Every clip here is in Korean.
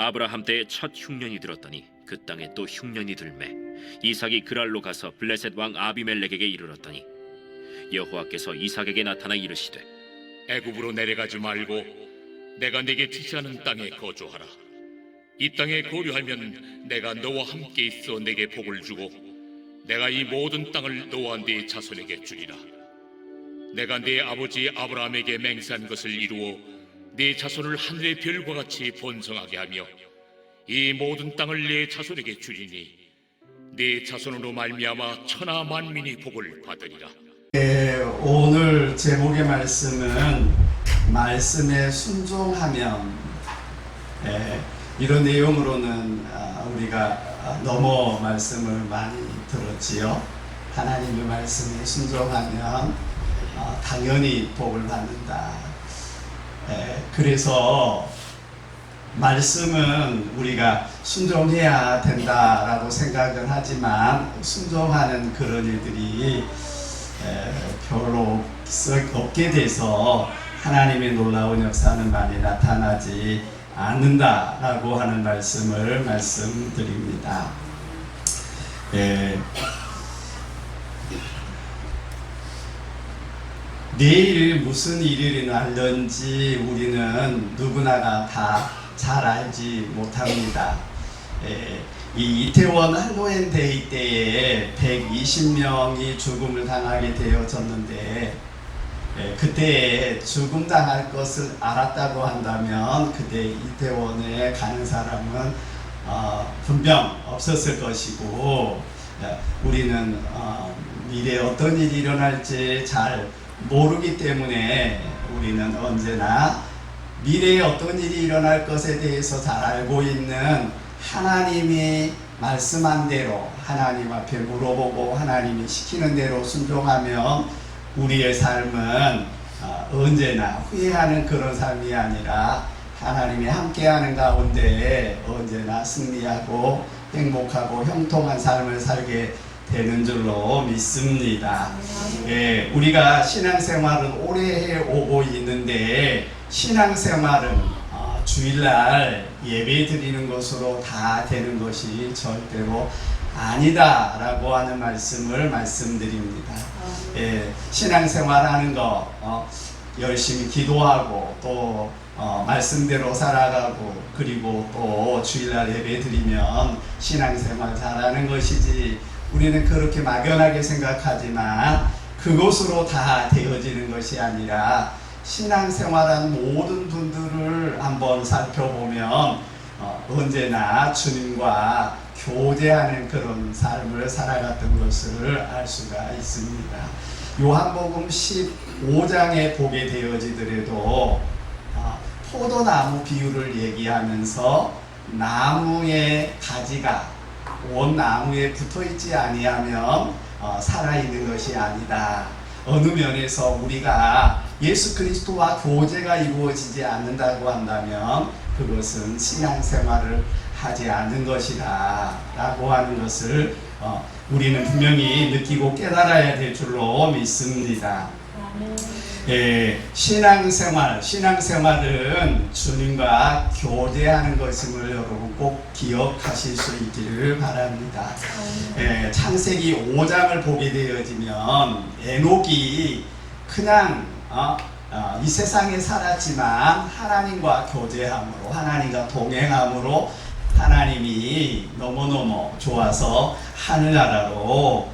아브라함 때에 첫 흉년이 들었더니 그 땅에 또 흉년이 들매 이삭이 그랄로 가서 블레셋 왕 아비멜렉에게 이르렀더니 여호와께서 이삭에게 나타나 이르시되 애굽으로 내려가지 말고 내가 네게 지시하는 땅에 거주하라. 이 땅에 거류하면 내가 너와 함께 있어 네게 복을 주고 내가 이 모든 땅을 너와 네 자손에게 주리라. 내가 네 아버지 아브라함에게 맹세한 것을 이루어 네 자손을 하늘의 별과 같이 번성하게 하며 이 모든 땅을 네 자손에게 주리니 네 자손으로 말미암아 천하 만민이 복을 받으리라. 오늘 제목의 말씀은 말씀에 순종하면, 이런 내용으로는 우리가 너무 말씀을 많이 들었지요. 하나님의 말씀에 순종하면 당연히 복을 받는다. 그래서 말씀은 우리가 순종해야 된다라고 생각은 하지만 순종하는 그런 일들이 별로 없게 돼서 하나님의 놀라운 역사는 많이 나타나지 않는다라고 하는 말씀을 말씀드립니다. 내일 무슨 일이 날는지 우리는 누구나가 다 잘 알지 못합니다. 이 이태원 할로윈 데이 때에 120명이 죽음을 당하게 되어졌는데, 그때 죽음 당할 것을 알았다고 한다면 그때 이태원에 가는 사람은 분명 없었을 것이고, 우리는 미래에 어떤 일이 일어날지 잘 모르기 때문에 우리는 언제나 미래에 어떤 일이 일어날 것에 대해서 잘 알고 있는 하나님이 말씀한 대로 하나님 앞에 물어보고 하나님이 시키는 대로 순종하면 우리의 삶은 언제나 후회하는 그런 삶이 아니라 하나님이 함께하는 가운데 언제나 승리하고 행복하고 형통한 삶을 살게 되는 줄로 믿습니다. 우리가 신앙생활은 오래 해오고 있는데 신앙생활은 주일날 예배 드리는 것으로 다 되는 것이 절대로 아니다 라고 하는 말씀을 말씀드립니다. 신앙생활 하는 거 열심히 기도하고 또 말씀대로 살아가고 그리고 또 주일날 예배 드리면 신앙생활 잘하는 것이지, 우리는 그렇게 막연하게 생각하지만 그것으로 다 되어지는 것이 아니라 신앙생활한 모든 분들을 한번 살펴보면 언제나 주님과 교제하는 그런 삶을 살아갔던 것을 알 수가 있습니다. 요한복음 15장에 보게 되어지더라도 포도나무 비유를 얘기하면서 나무의 가지가 온 나무에 붙어있지 아니하면 살아있는 것이 아니다. 어느 면에서 우리가 예수 그리스도와 교제가 이루어지지 않는다고 한다면 그것은 신앙생활을 하지 않는 것이다 라고 하는 것을 우리는 분명히 느끼고 깨달아야 될 줄로 믿습니다. 신앙생활은 주님과 교제하는 것임을 여러분 꼭 기억하실 수 있기를 바랍니다. 창세기 5장을 보게 되어지면 에녹이 그냥 이 세상에 살았지만 하나님과 교제함으로 하나님과 동행함으로 하나님이 너무너무 좋아서 하늘나라로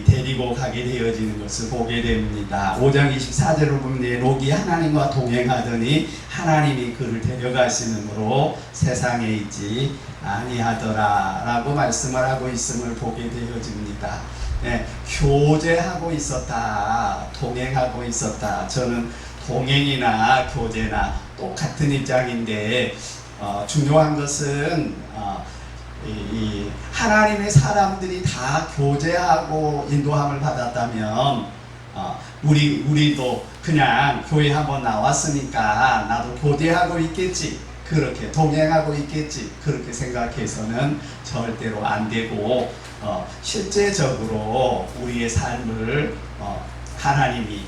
데리고 가게 되어지는 것을 보게 됩니다. 5장 24절을 보면 에녹이 하나님과 동행하더니 하나님이 그를 데려가시므로 세상에 있지 아니하더라 라고 말씀을 하고 있음을 보게 되어집니다. 교제하고 있었다, 동행하고 있었다. 저는 동행이나 교제나 똑같은 입장인데 중요한 것은 하나님의 사람들이 다 교제하고 인도함을 받았다면 우리도 그냥 교회 한번 나왔으니까 나도 교제하고 있겠지, 그렇게 동행하고 있겠지, 그렇게 생각해서는 절대로 안 되고 실제적으로 우리의 삶을 하나님이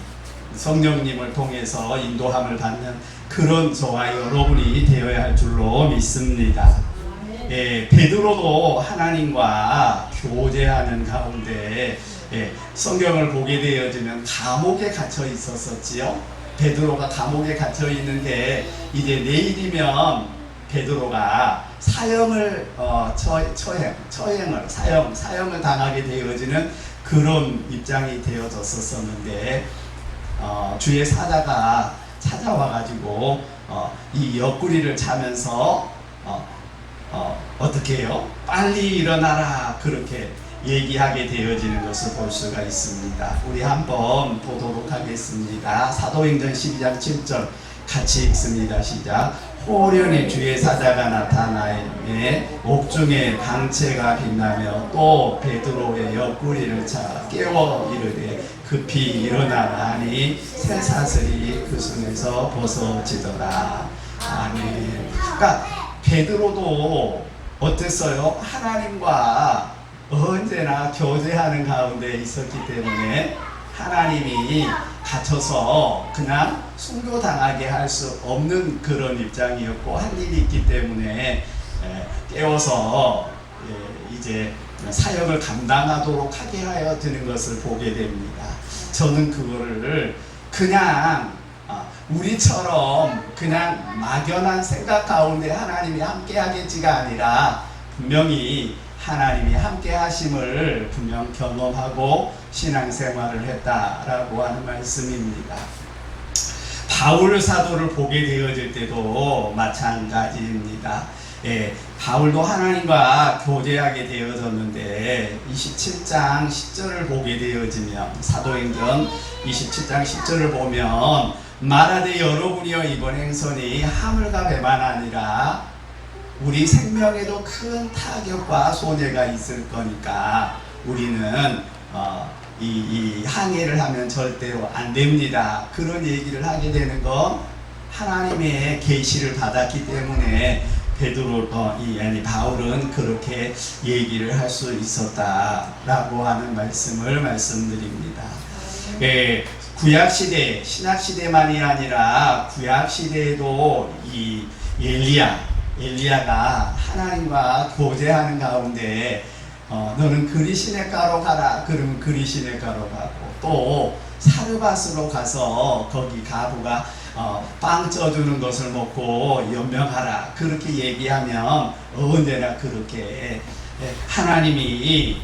성령님을 통해서 인도함을 받는 그런 저와 여러분이 되어야 할 줄로 믿습니다. 베드로도 하나님과 교제하는 가운데 성경을 보게 되어지면 감옥에 갇혀 있었었지요. 베드로가 감옥에 갇혀 있는데 이제 내일이면 베드로가 사형을 사형을 당하게 되어지는 그런 입장이 되어졌었는데 주의 사자가 찾아와가지고 이 옆구리를 차면서 어떻게 해요? 빨리 일어나라 그렇게 얘기하게 되어지는 것을 볼 수가 있습니다. 우리 한번 보도록 하겠습니다. 사도행전 12장 7절 같이 읽습니다. 시작. 호련히 주의 사자가 나타나에 옥중에 방채가 빛나며 또 베드로의 옆구리를 차 깨워 이르되 급히 일어나라 하니 쇠사슬이 그 손에서 벗어지더라. 아멘. 그러니까 베드로도 어땠어요? 하나님과 언제나 교제하는 가운데 있었기 때문에 하나님이 갇혀서 그냥 순교당하게 할 수 없는 그런 입장이었고 할 일이 있기 때문에 깨워서 이제 사역을 감당하도록 하게 하여 드는 것을 보게 됩니다. 저는 그거를 그냥 우리처럼 그냥 막연한 생각 가운데 하나님이 함께 하겠지가 아니라 분명히 하나님이 함께 하심을 분명 경험하고 신앙생활을 했다라고 하는 말씀입니다. 바울 사도를 보게 되어질 때도 마찬가지입니다. 바울도 하나님과 교제하게 되어졌는데 27장 10절을 보게 되어지면 사도행전 27장 10절을 보면 말하되 여러분이여 이번 행선이 하물과 배만 아니라 우리 생명에도 큰 타격과 손해가 있을 거니까 우리는 이 항해를 하면 절대로 안 됩니다. 그런 얘기를 하게 되는 건 하나님의 계시를 받았기 때문에 바울은 그렇게 얘기를 할 수 있었다라고 하는 말씀을 말씀드립니다. 구약시대, 신약시대만이 아니라 구약시대에도 이 엘리야가 하나님과 교제하는 가운데 너는 그리 시냇가로 가라 그러면 그리 시냇가로 가고 또 사르밧으로 가서 거기 가부가 빵 쪄주는 것을 먹고 연명하라 그렇게 얘기하면 언제나 그렇게 하나님이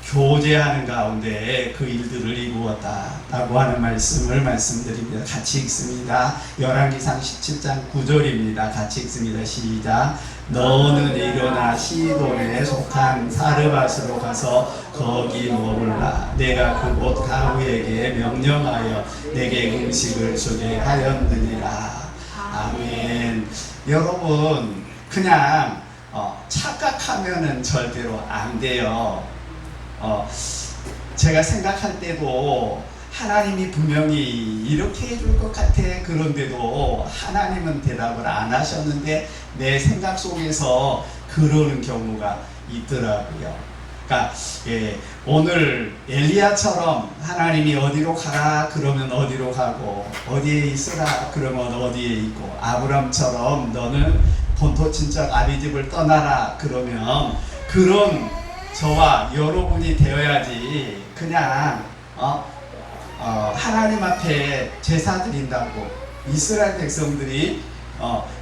교제하는 가운데 그 일들을 이루었다라고 하는 말씀을 말씀드립니다. 같이 읽습니다. 열왕기상 17장 9절입니다. 같이 읽습니다. 시작. 너는 일어나 시돈에 속한 사르밧으로 가서 거기 머물라. 내가 그곳 가부에게 명령하여 내게 음식을 주게 하였느니라. 아멘. 여러분 그냥 착각하면은 절대로 안 돼요. 제가 생각할 때도 하나님이 분명히 이렇게 해줄 것 같아. 그런데도 하나님은 대답을 안 하셨는데 내 생각 속에서 그러는 경우가 있더라고요. 그러니까 오늘 엘리야처럼 하나님이 어디로 가라 그러면 어디로 가고 어디에 있으라 그러면 어디에 있고 아브람처럼 너는 본토 친척 아비집을 떠나라 그러면 그런 저와 여러분이 되어야지 그냥 하나님 앞에 제사 드린다고 이스라엘 백성들이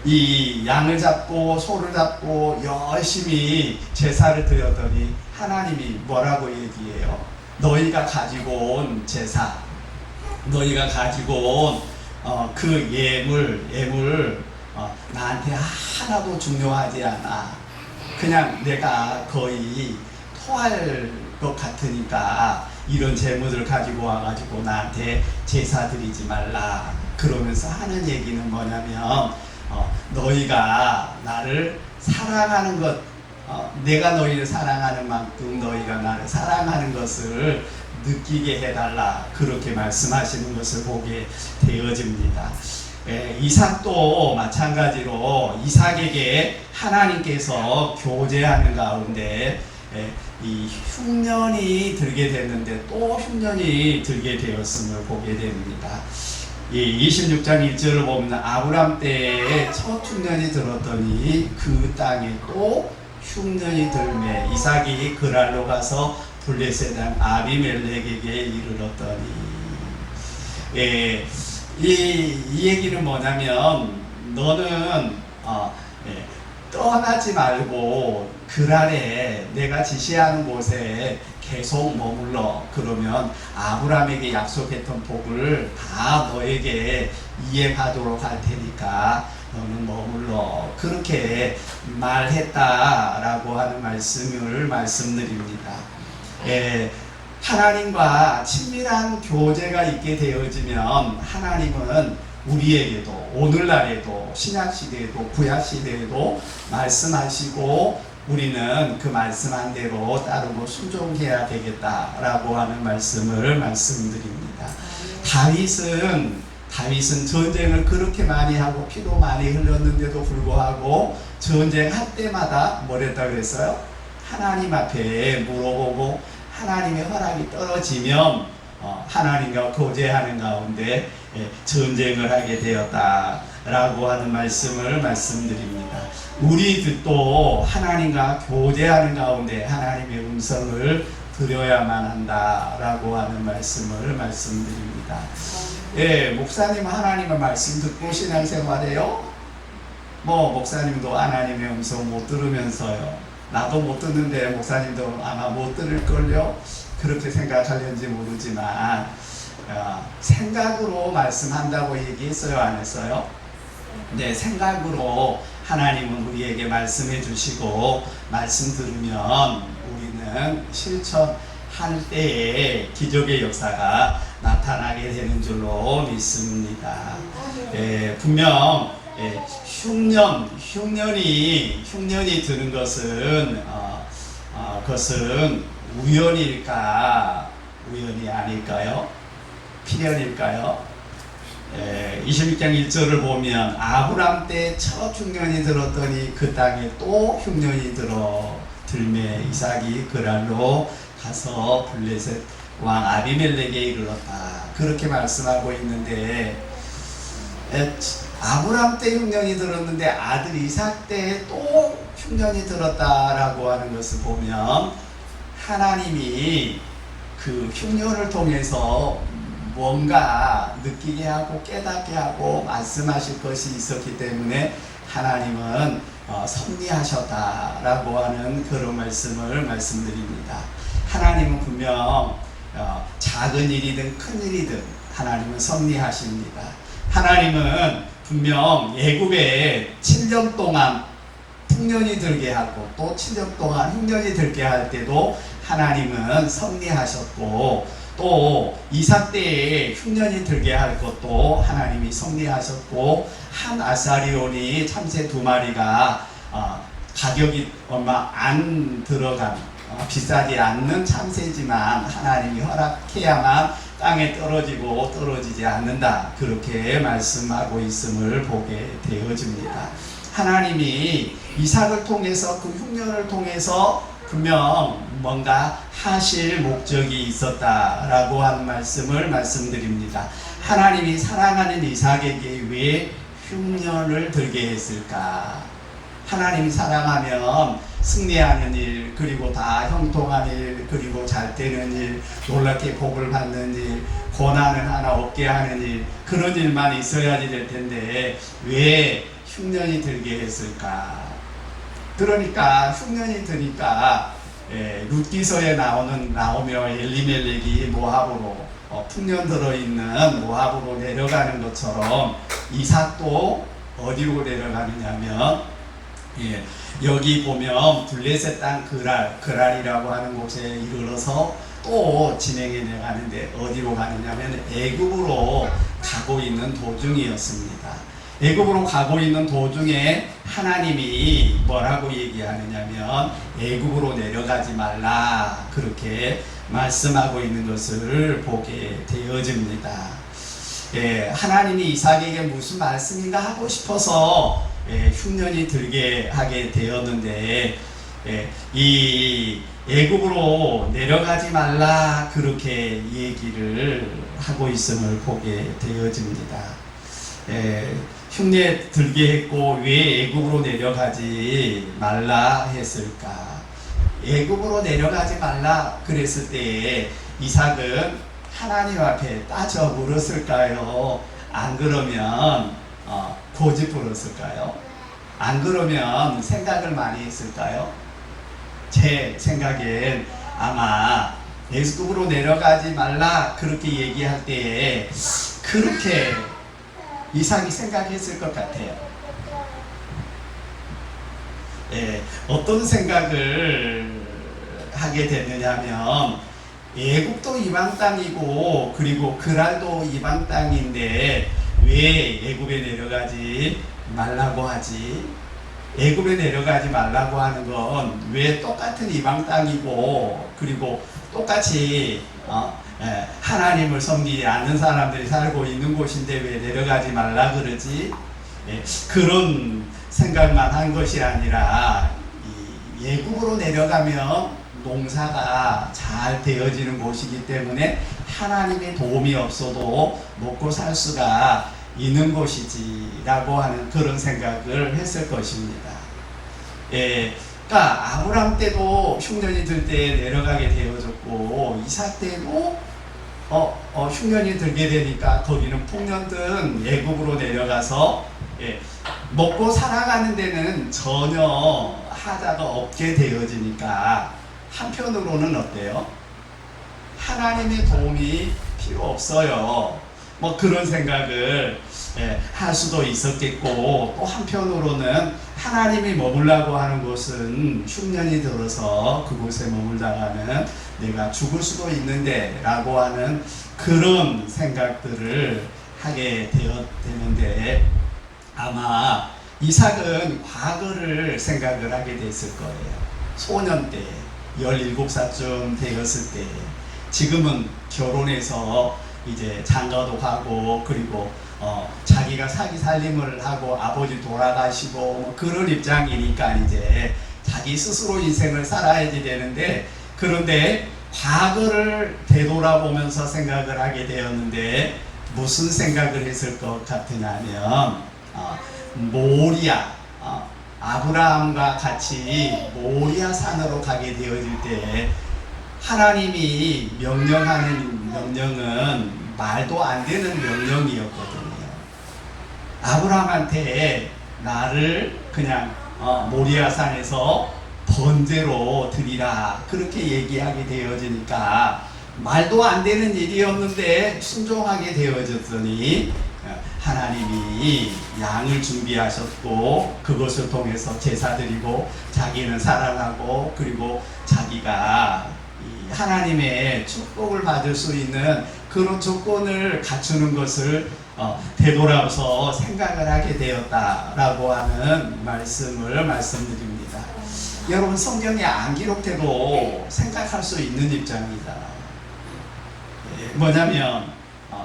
이 양을 잡고 소를 잡고 열심히 제사를 드렸더니 하나님이 뭐라고 얘기해요? 너희가 가지고 온 제사, 너희가 가지고 온 그 예물 나한테 하나도 중요하지 않아. 그냥 내가 거의 토할 것 같으니까 이런 재물을 가지고 와가지고 나한테 제사 드리지 말라 그러면서 하는 얘기는 뭐냐면 너희가 나를 사랑하는 것 내가 너희를 사랑하는 만큼 너희가 나를 사랑하는 것을 느끼게 해달라 그렇게 말씀하시는 것을 보게 되어집니다. 이삭도 마찬가지로 이삭에게 하나님께서 교제하는 가운데 이 흉년이 들게 됐는데 또 흉년이 들게 되었음을 보게 됩니다. 이 26장 1절을 보면 아브람 때에 첫 흉년이 들었더니 그 땅에 또 흉년이 들매 이삭이 그랄로 가서 블레셋 왕 아비멜렉에게 이르렀더니 이 얘기는 뭐냐면 너는 떠나지 말고 그랄에 내가 지시하는 곳에 계속 머물러. 그러면 아브라함에게 약속했던 복을 다 너에게 이행하도록 할 테니까 너는 머물러. 그렇게 말했다라고 하는 말씀을 말씀드립니다. 하나님과 친밀한 교제가 있게 되어지면 하나님은 우리에게도 오늘날에도 신약시대에도 구약시대에도 말씀하시고 우리는 그 말씀한 대로 따르고 순종해야 되겠다라고 하는 말씀을 말씀드립니다. 다윗은 전쟁을 그렇게 많이 하고 피도 많이 흘렸는데도 불구하고 전쟁할 때마다 뭐랬다 그랬어요? 하나님 앞에 물어보고 하나님의 허락이 떨어지면 하나님과 교제하는 가운데 전쟁을 하게 되었다라고 하는 말씀을 말씀드립니다. 우리들도 하나님과 교제하는 가운데 하나님의 음성을 들어야만 한다라고 하는 말씀을 말씀드립니다. 목사님 하나님의 말씀 듣고 신앙생활해요? 목사님도 하나님의 음성 못 들으면서요. 나도 못 듣는데 목사님도 아마 못 들을걸요? 그렇게 생각하려는지 모르지만 생각으로 말씀한다고 얘기했어요? 안 했어요? 네, 생각으로 하나님은 우리에게 말씀해 주시고 말씀 들으면 우리는 실천할 때에 기적의 역사가 나타나게 되는 줄로 믿습니다. 분명 흉년이 드는 것은 그것은 우연일까? 우연이 아닐까요? 필연일까요? 26장 1절을 보면 아브람 때 첫 흉년이 들었더니 그 땅에 또 흉년이 들매 이삭이 그랄로 가서 블레셋 왕 아비멜렉에 이르렀다. 그렇게 말씀하고 있는데 아브람 때 흉년이 들었는데 아들 이삭 때 또 흉년이 들었다라고 하는 것을 보면 하나님이 그 흉년을 통해서 뭔가 느끼게 하고 깨닫게 하고 말씀하실 것이 있었기 때문에 하나님은 섭리하셨다라고 하는 그런 말씀을 말씀드립니다. 하나님은 분명 작은 일이든 큰 일이든 하나님은 섭리하십니다. 하나님은 분명 애굽에 7년 동안 풍년이 들게 하고 또 7년 동안 흉년이 들게 할 때도 하나님은 섭리하셨고 또 이삭 때에 흉년이 들게 할 것도 하나님이 섭리하셨고 한 아사리온이 참새 2마리가 가격이 얼마 안 들어간 비싸지 않는 참새지만 하나님이 허락해야만 땅에 떨어지고 떨어지지 않는다. 그렇게 말씀하고 있음을 보게 되어집니다. 하나님이 이삭을 통해서 그 흉년을 통해서 분명 뭔가 하실 목적이 있었다라고 하는 말씀을 말씀드립니다. 하나님이 사랑하는 이삭에게 왜 흉년을 들게 했을까? 하나님이 사랑하면 승리하는 일, 그리고 다 형통한 일, 그리고 잘 되는 일, 놀랍게 복을 받는 일, 고난을 하나 없게 하는 일, 그런 일만 있어야지 될 텐데 왜 흉년이 들게 했을까? 그러니까 흉년이 드니까 룻기서에 나오며 엘리멜렉이 모압으로 풍년 들어있는 모압으로 내려가는 것처럼 이삭도 어디로 내려가느냐면 여기 보면 블레셋 땅 그랄이라고 하는 곳에 이르러서 또 진행해 나가는데 어디로 가느냐면 애굽으로 가고 있는 도중이었습니다. 애굽으로 가고 있는 도중에 하나님이 뭐라고 얘기하느냐면 애굽으로 내려가지 말라 그렇게 말씀하고 있는 것을 보게 되어집니다. 하나님이 이삭에게 무슨 말씀인가 하고 싶어서 흉년이 들게 하게 되었는데 이 애굽으로 내려가지 말라 그렇게 얘기를 하고 있음을 보게 되어집니다. 흉내 들게 했고 왜 애굽으로 내려가지 말라 했을까? 애굽으로 내려가지 말라 그랬을 때에 이삭은 하나님 앞에 따져 물었을까요? 안 그러면 고집 부렸을까요? 안 그러면 생각을 많이 했을까요? 제 생각엔 아마 애굽으로 내려가지 말라 그렇게 얘기할 때에 그렇게 이삭이 생각했을 것 같아요. 어떤 생각을 하게 됐느냐면 애굽도 이방 땅이고 그리고 그랄도 이방 땅인데 왜 애굽에 내려가지 말라고 하지? 애굽에 내려가지 말라고 하는 건 왜 똑같은 이방 땅이고 그리고 똑같이 하나님을 섬기지 않는 사람들이 살고 있는 곳인데 왜 내려가지 말라 그러지? 그런 생각만 한 것이 아니라 애굽으로 내려가면 농사가 잘 되어지는 곳이기 때문에 하나님의 도움이 없어도 먹고 살 수가 있는 곳이지 라고 하는 그런 생각을 했을 것입니다. 그러니까 아브람 때도 흉년이 들 때 내려가게 되어졌고 이삭 때도 흉년이 들게 되니까 거기는 풍년든 애굽으로 내려가서 먹고 살아가는 데는 전혀 하자가 없게 되어지니까 한편으로는 어때요? 하나님의 도움이 필요 없어요. 뭐 그런 생각을 할 수도 있었겠고 또 한편으로는 하나님이 머물라고 하는 곳은 흉년이 들어서 그곳에 머물다가는 내가 죽을 수도 있는데 라고 하는 그런 생각들을 하게 되었는데 아마 이삭은 과거를 생각을 하게 됐을 거예요. 소년 때 17살쯤 되었을 때 지금은 결혼해서 이제 장가도 가고 그리고 자기가 사기 살림을 하고 아버지 돌아가시고 뭐 그런 입장이니까 이제 자기 스스로 인생을 살아야지 되는데 그런데 과거를 되돌아보면서 생각을 하게 되었는데 무슨 생각을 했을 것 같으냐면 모리아 아브라함과 같이 모리아 산으로 가게 되어질 때 하나님이 명령하는 명령은 말도 안 되는 명령이었거든요. 아브라함한테 나를 그냥 모리아 산에서 번제로 드리라 그렇게 얘기하게 되어지니까 말도 안 되는 일이었는데 순종하게 되어졌더니 하나님이 양을 준비하셨고 그것을 통해서 제사 드리고 자기는 살아나고 그리고 자기가 하나님의 축복을 받을 수 있는 그런 조건을 갖추는 것을 되돌아서 생각을 하게 되었다라고 하는 말씀을 말씀드립니다. 여러분 성경에 안 기록돼도 생각할 수 있는 입장이다. 뭐냐면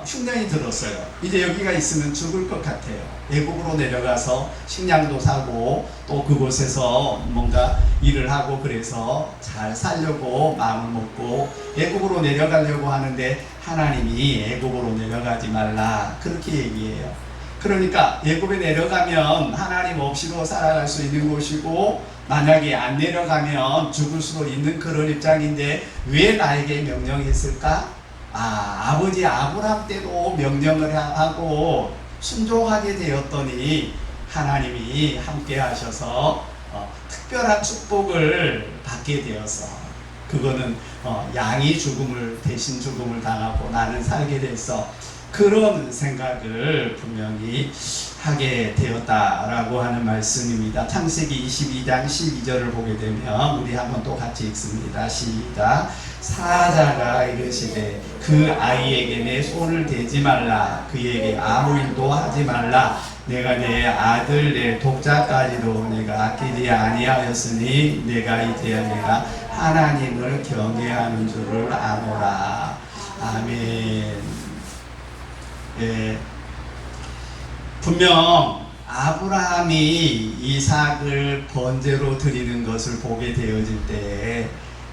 흉년이 들었어요. 이제 여기가 있으면 죽을 것 같아요. 애국으로 내려가서 식량도 사고 또 그곳에서 뭔가 일을 하고 그래서 잘 살려고 마음을 먹고 애국으로 내려가려고 하는데 하나님이 애국으로 내려가지 말라 그렇게 얘기해요. 그러니까 애국에 내려가면 하나님 없이도 살아갈 수 있는 곳이고 만약에 안 내려가면 죽을 수도 있는 그런 입장인데 왜 나에게 명령했을까? 아버지 아브람 때도 명령을 하고 순종하게 되었더니 하나님이 함께 하셔서 특별한 축복을 받게 되어서 그거는 양이 대신 죽음을 당하고 나는 살게 돼서 그런 생각을 분명히 하게 되었다라고 하는 말씀입니다. 창세기 22장 12절을 보게 되면 우리 한번 또 같이 읽습니다. 시작. 사자가 이르시되 그 아이에게 내 손을 대지 말라 그에게 아무 일도 하지 말라 내가 내 아들 내 독자까지도 내가 아끼지 아니하였으니 내가 이제야 내가 하나님을 경외하는 줄을 아노라. 아멘. 분명 아브라함이 이삭을 번제로 드리는 것을 보게 되어질 때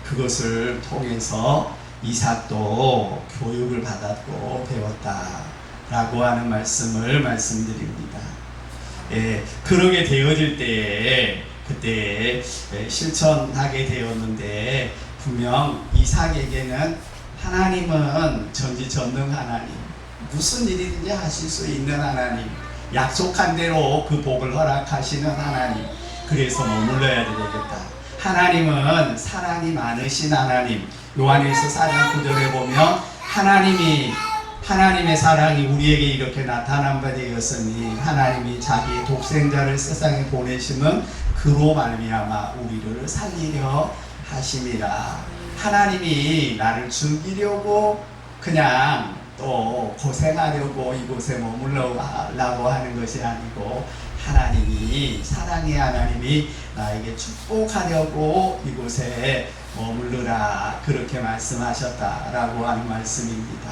그것을 통해서 이삭도 교육을 받았고 배웠다라고 하는 말씀을 말씀드립니다. 예, 그러게 되어질 때에 그때 실천하게 되었는데 분명 이삭에게는 하나님은 전지전능 하나님, 무슨 일이든지 하실 수 있는 하나님, 약속한 대로 그 복을 허락하시는 하나님, 그래서 머물러야 되겠다. 하나님은 사랑이 많으신 하나님, 요한일서 4장 9절에 보면 하나님의 사랑이 우리에게 이렇게 나타난 바 되었으니 하나님이 자기의 독생자를 세상에 보내심은 그로 말미암아 우리를 살리려 하심이라. 하나님이 나를 죽이려고 그냥 또 고생하려고 이곳에 머물러라고 하는 것이 아니고 하나님이 사랑의 하나님이 나에게 축복하려고 이곳에 머물르라 그렇게 말씀하셨다라고 하는 말씀입니다.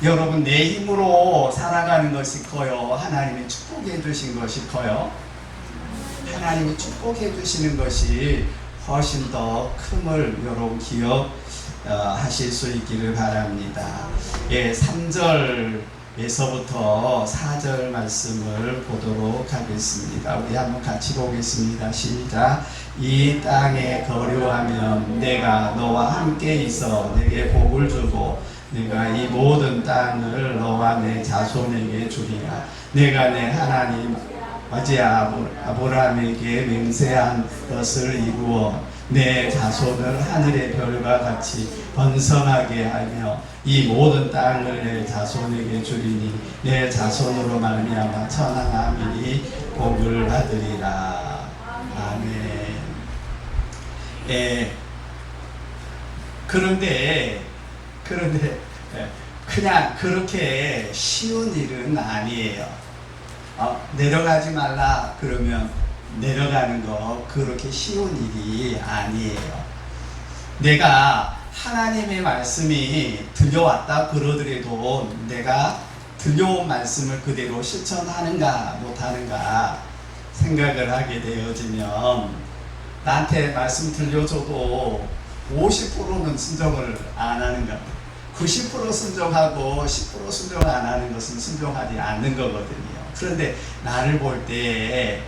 여러분, 내 힘으로 살아가는 것이 커요? 하나님이 축복해 주신 것이 커요? 하나님이 축복해 주시는 것이 훨씬 더 큼을 여러분 기억하실 수 있기를 바랍니다. 예, 3절에서부터 4절 말씀을 보도록 하겠습니다. 우리 한번 같이 보겠습니다. 시작. 이 땅에 거류하면 내가 너와 함께 있어 내게 복을 주고 내가 이 모든 땅을 너와 내 자손에게 주리라. 내가 내 하나님 어제 아브라함에게 맹세한 것을 이루어 내 자손을 하늘의 별과 같이 번성하게 하며 이 모든 땅을 내 자손에게 주리니 내 자손으로 말미암아 천하만민이 복을 받으리라. 아멘. 예. 그런데 그냥 그렇게 쉬운 일은 아니에요. 내려가지 말라 그러면 내려가는 거 그렇게 쉬운 일이 아니에요. 내가 하나님의 말씀이 들려왔다 그러더라도 내가 들려온 말씀을 그대로 실천하는가 못하는가 생각을 하게 되어지면 나한테 말씀 들려줘도 50%는 순종을 안 하는 것, 90% 순종하고 10% 순종 안 하는 것은 순종하지 않는 거거든요. 그런데 나를 볼 때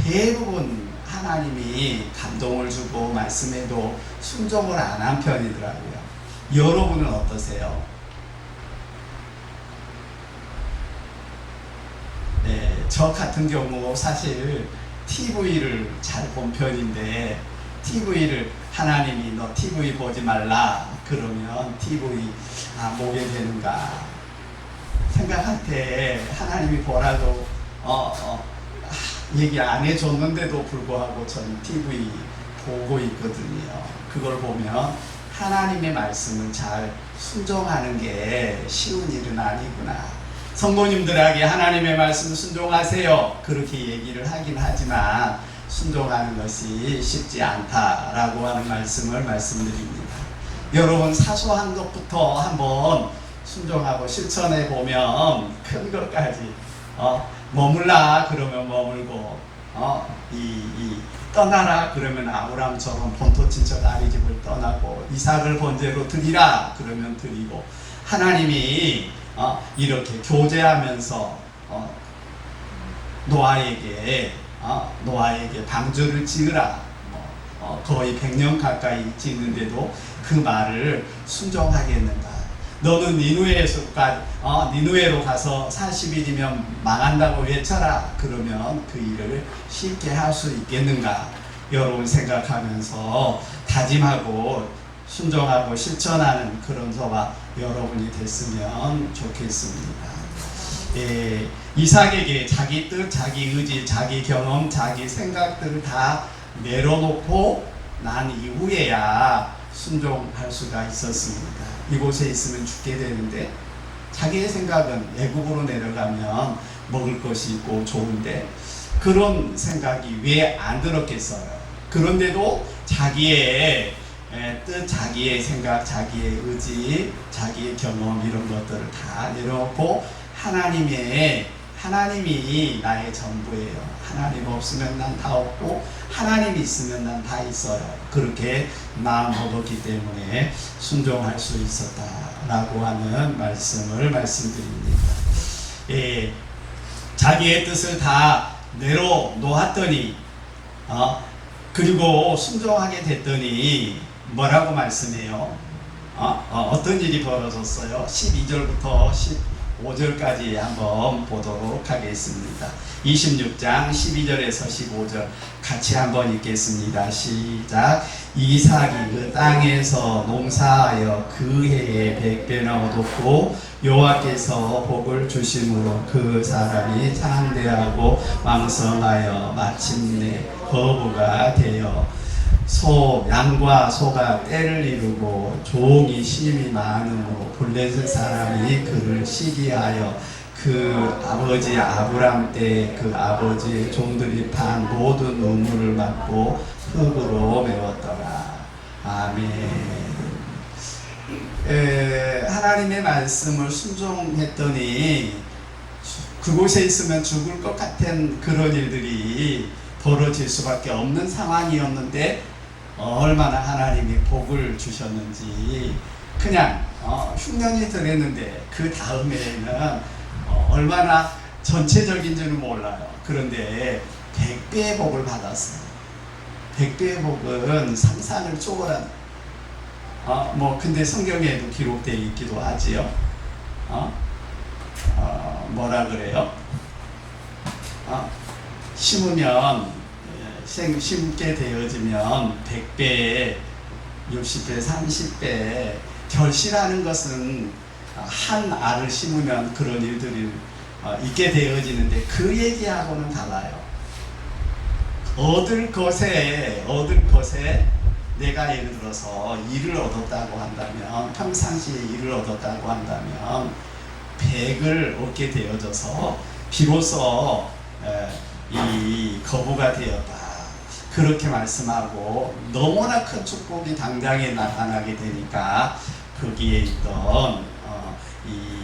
대부분 하나님이 감동을 주고 말씀에도 순종을 안 한 편이더라고요. 여러분은 어떠세요? 네, 저 같은 경우 사실 TV를 잘 본 편인데 TV를 하나님이 너 TV 보지 말라 그러면 TV 보게 되는가 생각할 때 하나님이 보라고 얘기 안 해줬는데도 불구하고 저는 TV 보고 있거든요. 그걸 보면 하나님의 말씀을 잘 순종하는 게 쉬운 일은 아니구나. 성도님들에게 하나님의 말씀 순종하세요 그렇게 얘기를 하긴 하지만 순종하는 것이 쉽지 않다라고 하는 말씀을 말씀드립니다. 여러분, 사소한 것부터 한번 순종하고 실천해 보면 큰 것까지 머물라 그러면 머물고 떠나라 그러면 아브라함처럼 본토 친척 아비집을 떠나고 이삭을 번제로 드리라 그러면 드리고 하나님이 이렇게 교제하면서 노아에게 방주를 지으라 거의 100년 가까이 짓는데도 그 말을 순종하겠는가? 너는 니누에로 가서 40일이면 망한다고 외쳐라. 그러면 그 일을 쉽게 할 수 있겠는가? 여러분 생각하면서 다짐하고 순종하고 실천하는 그런 저와 여러분이 됐으면 좋겠습니다. 예, 이삭에게 자기 뜻, 자기 의지, 자기 경험, 자기 생각들을 다 내려놓고 난 이후에야 순종할 수가 있었습니다. 이곳에 있으면 죽게 되는데 자기의 생각은 애국으로 내려가면 먹을 것이 있고 좋은데 그런 생각이 왜 안 들었겠어요? 그런데도 자기의 뜻, 자기의 생각, 자기의 의지, 자기의 경험 이런 것들을 다 내려놓고 하나님이 나의 전부예요. 하나님 없으면 난 다 없고 하나님 있으면 난 다 있어요. 그렇게 마음 먹었기 때문에 순종할 수 있었다라고 하는 말씀을 말씀드립니다. 예, 자기의 뜻을 다 내려놓았더니 그리고 순종하게 됐더니 뭐라고 말씀해요? 어떤 일이 벌어졌어요? 12절부터 15절까지 한번 보도록 하겠습니다. 26장 12절에서 15절 같이 한번 읽겠습니다. 시작. 이삭이 그 땅에서 농사하여 그 해에 100배나 얻었고 여호와께서 복을 주심으로 그 사람이 장대하고 왕성하여 마침내 거부가 되어 양과 소가 떼를 이루고 종이 심이 많으므로 블레셋 사람이 그를 시기하여 그 아버지 아브람 때 그 아버지의 종들이 판 모든 눈물을 맞고 흙으로 메웠더라. 아멘. 하나님의 말씀을 순종했더니 그곳에 있으면 죽을 것 같은 그런 일들이 벌어질 수밖에 없는 상황이었는데 얼마나 하나님이 복을 주셨는지 그냥 흉년이 들었는데 그 다음에는 얼마나 전체적인지는 몰라요. 그런데 100배의 복을 받았어요. 100배의 복은 상상을 초월한 근데 성경에도 기록되어 있기도 하지요. 뭐라 그래요? 심으면 심게 되어지면 100배, 60배, 30배 결실하는 것은 한 알을 심으면 그런 일들이 있게 되어지는데 그 얘기하고는 달라요. 얻을 것에 내가 예를 들어서 일을 얻었다고 한다면 평상시에 일을 얻었다고 한다면 100을 얻게 되어져서 비로소 이 거부가 되었다. 그렇게 말씀하고 너무나 큰 축복이 당장에 나타나게 되니까 거기에 있던 이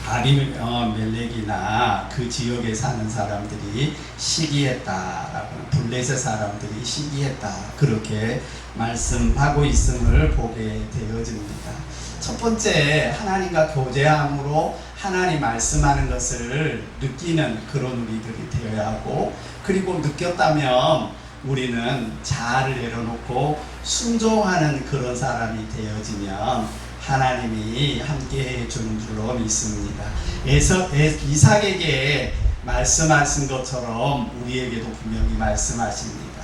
아비멜렉이나 그 지역에 사는 사람들이 시기했다라고 블레셋 사람들이 시기했다 그렇게 말씀하고 있음을 보게 되어집니다. 첫 번째 하나님과 교제함으로 하나님 말씀하는 것을 느끼는 그런 우리들이 되어야 하고 그리고 느꼈다면 우리는 자아를 내려놓고 순종하는 그런 사람이 되어지면 하나님이 함께 해주는 줄로 믿습니다. 이삭에게 말씀하신 것처럼 우리에게도 분명히 말씀하십니다.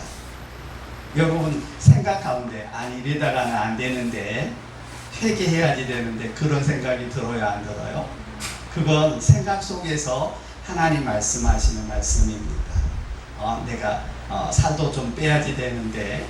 여러분 생각 가운데 아니 이러다가는 안 되는데 회개해야지 되는데 그런 생각이 들어야 안 들어요? 그건 생각 속에서 하나님 말씀하시는 말씀입니다. 내가 살도 좀 빼야지 되는데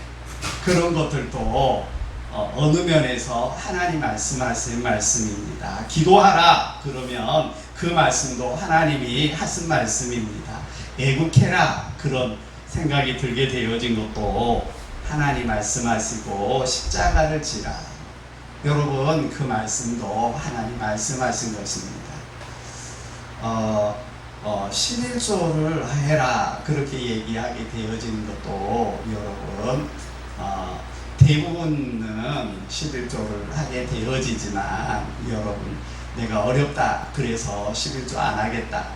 그런 것들도 어느 면에서 하나님 말씀하신 말씀입니다. 기도하라 그러면 그 말씀도 하나님이 하신 말씀입니다. 애국해라 그런 생각이 들게 되어진 것도 하나님 말씀하시고 십자가를 지라 여러분 그 말씀도 하나님 말씀하신 것입니다. 11조를 해라 그렇게 얘기하게 되어지는 것도 여러분 대부분은 11조를 하게 되어지지만 여러분 내가 어렵다 그래서 11조 안 하겠다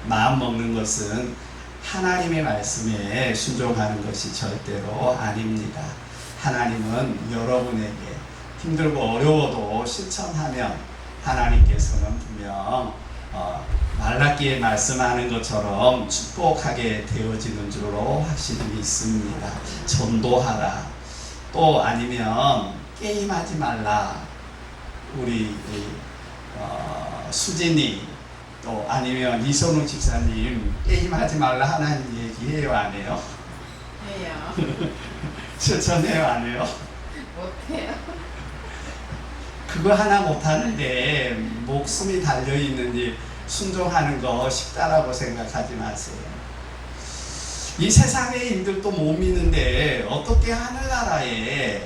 마음 먹는 것은 하나님의 말씀에 순종하는 것이 절대로 아닙니다. 하나님은 여러분에게 힘들고 어려워도 실천하면 하나님께서는 분명 말라기에 말씀하는 것처럼 축복하게 되어지는 줄로 확실히 믿습니다. 전도하라. 또 아니면 게임하지 말라. 우리 수진이 또 아니면 이선우 집사님 게임하지 말라 하나님 얘기해요 안 해요? 해요. 실천해요 안 해요? 못해요. 그거 하나 못하는데 목숨이 달려있는지 순종하는 거 쉽다라고 생각하지 마세요. 이 세상의 일들도 못 믿는데 어떻게 하늘나라에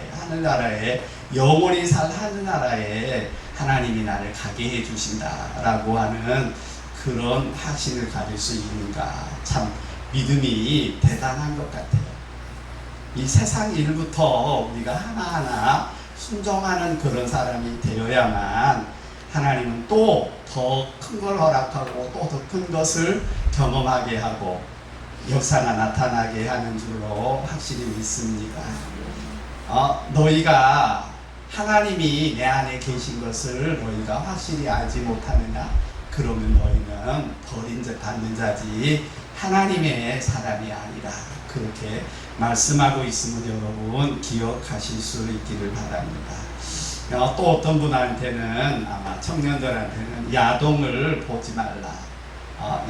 영원히 살 하늘나라에 하나님이 나를 가게 해주신다라고 하는 그런 확신을 가질 수 있는가. 참 믿음이 대단한 것 같아요. 이 세상 일부터 우리가 하나하나 순종하는 그런 사람이 되어야만 하나님은 또 더 큰 걸 허락하고 또 더 큰 것을 경험하게 하고 역사가 나타나게 하는 줄로 확실히 믿습니다. 너희가 하나님이 내 안에 계신 것을 너희가 확실히 알지 못하느냐? 그러면 너희는 버림받는 받는 자지 하나님의 사람이 아니라. 그렇게 말씀하고 있음을 여러분 기억하실 수 있기를 바랍니다. 또 어떤 분한테는, 아마 청년들한테는 야동을 보지 말라,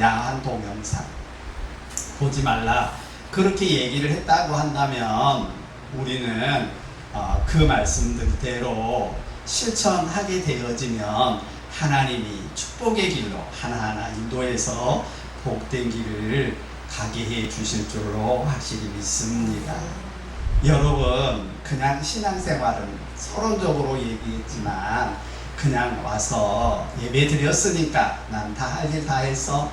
야한 동영상 보지 말라, 그렇게 얘기를 했다고 한다면 우리는 그 말씀들대로 실천하게 되어지면 하나님이 축복의 길로 하나하나 인도해서 복된 길을 가게 해 주실 줄로 확실히 믿습니다. 여러분, 그냥 신앙생활은 서론적으로 얘기했지만 그냥 와서 예배 드렸으니까 난 다 할 일 다 했어,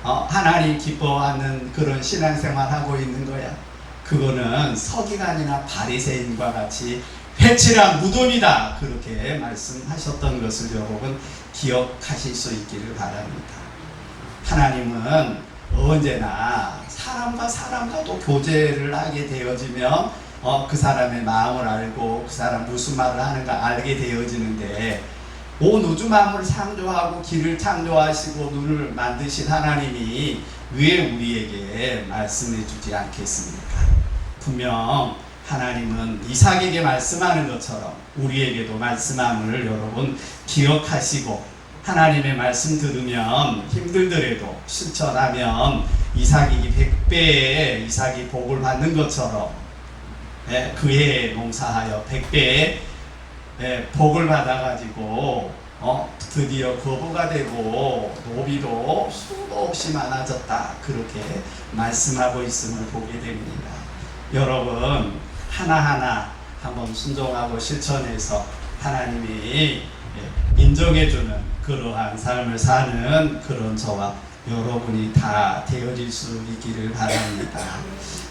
하나님 기뻐하는 그런 신앙생활 하고 있는 거야. 그거는 서기관이나 바리새인과 같이 회칠한 무덤이다, 그렇게 말씀하셨던 것을 여러분 기억하실 수 있기를 바랍니다. 하나님은 언제나 사람과 사람과도 교제를 하게 되어지면 그 사람의 마음을 알고 그 사람 무슨 말을 하는가 알게 되어지는데, 온 우주 만물을 창조하고 길을 창조하시고 눈을 만드신 하나님이 왜 우리에게 말씀해 주지 않겠습니까? 분명 하나님은 이삭에게 말씀하는 것처럼 우리에게도 말씀함을 여러분 기억하시고, 하나님의 말씀 들으면 힘들더라도 실천하면 이삭이 100배의 이삭이 복을 받는 것처럼 그의 농사하여 100배의 복을 받아가지고 드디어 거부가 되고 노비도 수도 없이 많아졌다, 그렇게 말씀하고 있음을 보게 됩니다. 여러분, 하나하나 한번 순종하고 실천해서 하나님이 인정해주는 그러한 삶을 사는 그런 저와 여러분이 다 되어질 수 있기를 바랍니다.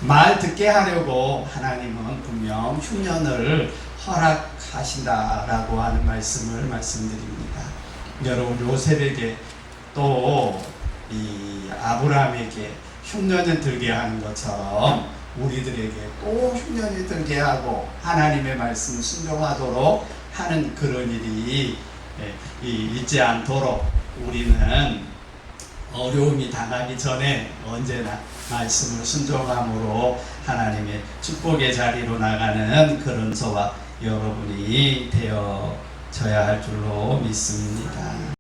말 듣게 하려고 하나님은 분명 흉년을 허락하신다라고 하는 말씀을 말씀드립니다. 여러분, 요셉에게 또 이 아브라함에게 흉년을 들게 하는 것처럼 우리들에게 또 흉년이 들게 하고 하나님의 말씀 순종하도록 하는 그런 일이 있지 않도록 우리는 어려움이 당하기 전에 언제나 말씀을 순종함으로 하나님의 축복의 자리로 나가는 그런 저와 여러분이 되어져야 할 줄로 믿습니다.